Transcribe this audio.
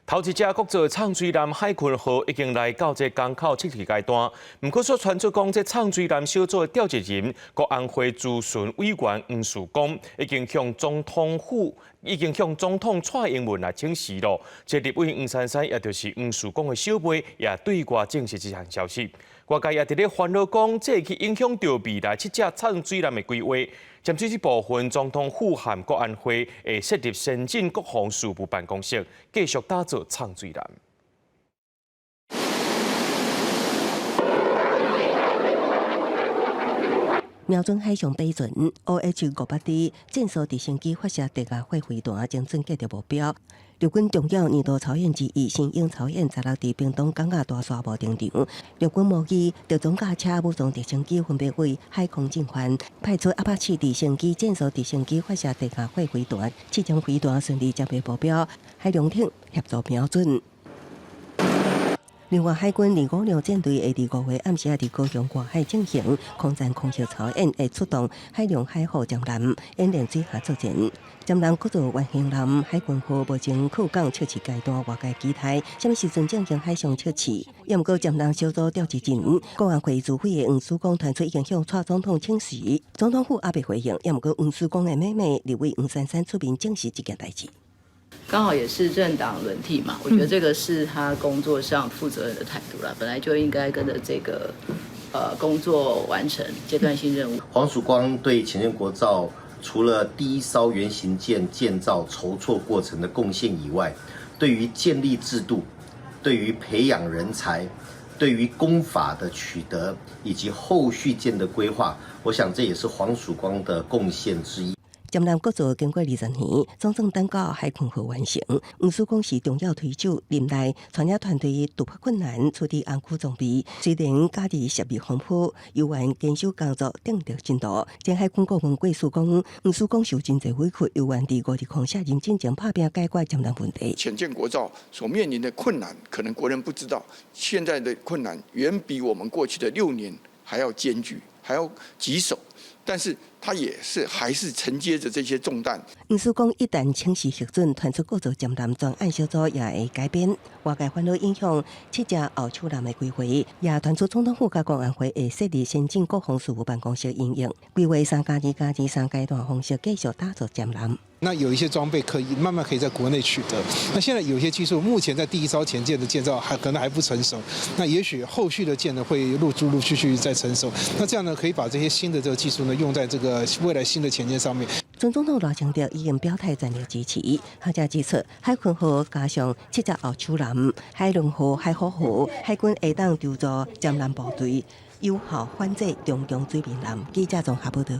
头一只国造畅水南海群号已经来到这港口测试阶段，不过所传出讲，这畅水南小组的调集人国安会咨询委员黄树光已经向总统府蔡英文来请示咯。这立委黄珊珊，也就是黄树光的小妹，也对外证实这项消息。外界也伫咧烦恼讲，这去影响到未来7只畅水南的规划。针对这部分，总统府和国安会会设立先进国防事务办公室，继续打造畅水南。瞄准海上标准 OH-580战术直升机发射地下化飞弹，将准确着目标。陆军重要年度操演之一，新鹰操演16日屏东港雅大沙漠登场。陆军模拟着装甲车、武装直升机分别为海空军团派出阿帕奇直升机、战术直升机发射地下化飞弹，7张飞弹顺利接入目标，海龙艇协助瞄准。另外，海军256舰队会伫5月暗时伫高雄外海进行空战空袭操演，会出动海龙海虎舰舰演练水下作战。舰舰各做原型舰海军号目前靠港测试阶段，外界期待什么时阵进行海上测试。也毋过，舰舰小组调集人国安会主委的黄曙光传出已经向蔡总统请示，总统府也未回应。也毋过，黄曙光的妹妹立委黄珊珊出面证实这件代志。刚好也是政党轮替嘛，我觉得这个是他工作上负责任的态度啦，本来就应该跟着这个工作完成阶段性任务。黄曙光对前任国造除了第一艘原型舰建造筹措过程的贡献以外，对于建立制度、对于培养人才、对于公法的取得以及后续舰的规划，我想这也是黄曙光的贡献之一。舰舰各做经过20年，总算等到海空号完成。黄曙光是重要推手，任内专业团队突破困难，处理安全装备。虽然家己设备丰富，有缘坚守工作定着进度。前海军顾问桂树讲，黄曙光受真侪委屈，有缘伫5日空下认真正拍拼解决舰舰问题。潜舰国造所面临的困难，可能国人不知道，现在的困难远比我们过去的6年还要艰巨，还要棘手。但是他还是承接着这些重担。黄曙光一旦请示核准，传出各座舰舰专案小组也会改变，外界烦恼影响7只后手舰的规划，也传出总统府甲国安会会设立先进国防事务办公室应用，规划3+2+2阶段方式继续打造舰舰。那有一些装备慢慢可以在国内取得，那现在有些技术目前在第一艘前舰的建造可能还不成熟，那也许后续的舰呢会陆续在成熟，那这样呢可以把这些新的这个技术呢用在这个未来新的前舰上面。前总统赖清德已经表态全力支持，学者指出，海军号加上7只后手舰、海龙号、海虎号，海军会当调组舰舰部队，有效反制中共水面舰。记者综合报道。